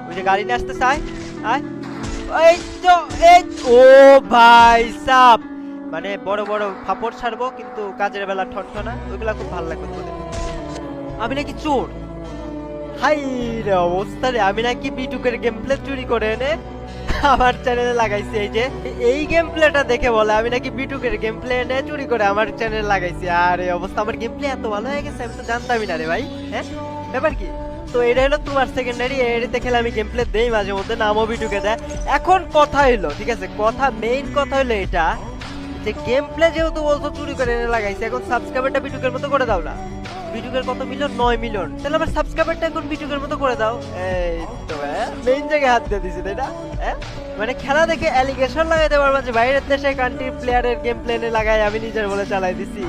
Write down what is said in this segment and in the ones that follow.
ওই যে গাড়ি নিয়ে আসতেছে, আয় আয়। এই তো এই, ও ভাই সাপ, মানে বড় বড় ফাপড় ছাড়বো কিন্তু কাজের বেলা ঠনঠনা, ওইগুলা খুব ভালো লাগবে তোদের। আমি নাকি চোর, হাই রে অবস্থা রে, আমি নাকি বিটুকের গেম প্লে চুরি করে এনে আমার চ্যানেলে লাগাইছি। এই যে এই গেম প্লেটা দেখে বলে আমি নাকি বিটুকের গেম প্লে এনে চুরি করে আমার চ্যানেলে লাগাইছি। আর এই অবস্থা, আমার গেম প্লে এত ভালো হয়ে গেছে, আমি তো জানতামই না রে ভাই। হ্যাঁ ব্যাপার কি? তো এটা হলো তোমার সেকেন্ডারি, এরিতে খেলে আমি গেম প্লে দেই মাঝে মধ্যে, নামও বিটুকে দেয়। এখন কথা হইলো, ঠিক আছে, কথা মেইন কথা হইলো এটা যে গেম প্লে যেহেতু বলছো চুরি করে এনে লাগাইছে, এখন সাবস্ক্রাইবারটা বিটুকের মতো করে দাও না। বিটুকের কত মিলিয়ন? 9 মিলিয়ন। তাহলে আমার সাবস্ক্রাইবারটা এখন বিটুকের মতো করে দাও। এই তো মেইন জায়গায় হাত দিয়ে দিছি, তাই না? মানে খেলা দেখে অ্যালিগেশন লাগাইতে পারবা যে বাইরের দেশে কান্ট্রি প্লেয়ারের গেম প্লেনে লাগাই আমি নিজের বলে চালাই দিছি।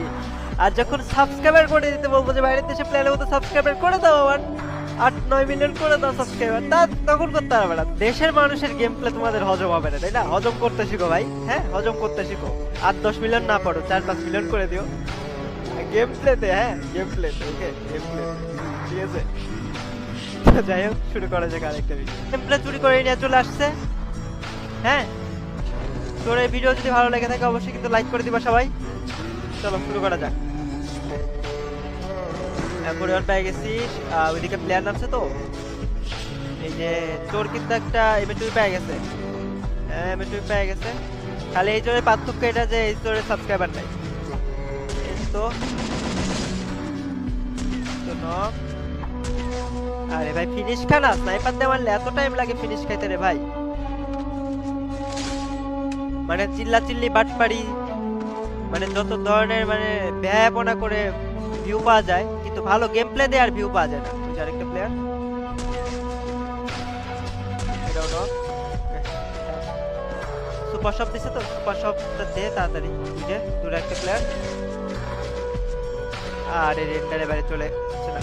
আর যখন সাবস্ক্রাইবার করে দিতে বলবো যে বাইরের দেশে প্লেয়ারের মতো সাবস্ক্রাইবার করে দাও, আমার 8-9 মিলিয়ন করে দাও সাবস্ক্রাইবার, তা তখন করতে পারবে না। দেশের মানুষের গেম প্লে তোমাদের হজম হবে না, তাই না? হজম করতে শিখো ভাই, হ্যাঁ হজম করতে শিখো। 8-10 মিলিয়ন না পারো, 4-5 মিলিয়ন করে দিও গেম প্লেতে। হ্যাঁ গেম প্লেতে, ওকে গেম প্লে, ঠিক আছে। তো যাই হোক, শুরু করা যাক আরেকটা ভিডিও। গেম প্লে চুরি করে নিয়ে চলে আসছে। হ্যাঁ, তোর এই ভিডিও যদি ভালো লেগে থাকে অবশ্যই কিন্তু লাইক করে দিবা সবাই। চলো শুরু করা যাক। পরিবার পেয়ে গেছিস, ওইদিকে প্লেয়ার নামছে তো। এই যে তোর কিন্তু একটা এমএটুই পেয়ে গেছে, হ্যাঁ এমএটুই পেয়ে গেছে। খালি এই জোরের পার্থক্য এটা যে এই জোরের সাবস্ক্রাইবার নাই। তো নক, আরে ভাই ফিনিশ খানা, স্নাইপার দিয়ে মারলে এত টাইম লাগে ফিনিশ খাইতে রে ভাই। মানে চিল্লা চিল্লি বাটপাড়ি, মানে যত ধরনের মানে ব্যয়াপনা করে ভিউ পাওয়া যায়, কিন্তু ভালো গেম প্লে দিয়ে আর ভিউ পাওয়া যায় না। তুই আরেকটা প্লেয়ার, এটাও নক। সুপার শপ দিছে তো, সুপার শপটা দে তাড়াতাড়ি। বুঝে দূরে একটা প্লেয়ার, আরে রেন্ডারে বাইরে চলে আসছে না,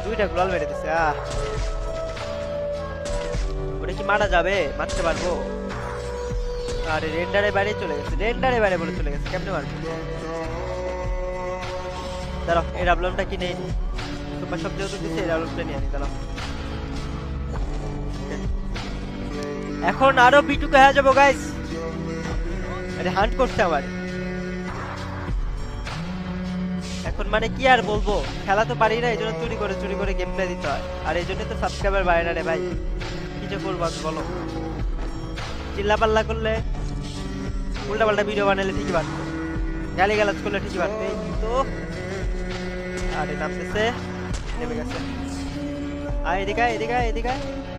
দুইটা গ্লোয়াল মেরে দিছে। ওটা কি মারা যাবে? মারতে পারবো? আরে রেন্ডারে বাইরে চলে গেছে, রেন্ডারে বাইরে বলে চলে গেছে, কেমনে মারবো? দাঁড়াও এই রাবলামটা কিনে নি, সুপার শপ যেহেতু দিছে এই রাবলামটা নিয়ে আনি। দাঁড়াও, এখন আরো বিটুকে হয়ে যাবো গাইস। আরে হান্ট করছে আমার এখন, মানে কি আর বলবো, খেলা তো পারি না, এই জন্য চুরি করে গেম প্লে দিতে হয়। আর এই জন্য তো সাবস্ক্রাইবার বাড়ে না রে ভাই, কি যে করবো আমি বলো। চিল্লা পাল্লা করলে, উল্টা পাল্টা ভিডিও বানালে ঠিকই বাড়তো, গালি গালাজ করলে ঠিকই বাড়তো। এই তো আরে নামতেছে, নেমে গেছে। এদিকে এদিকে এদিকে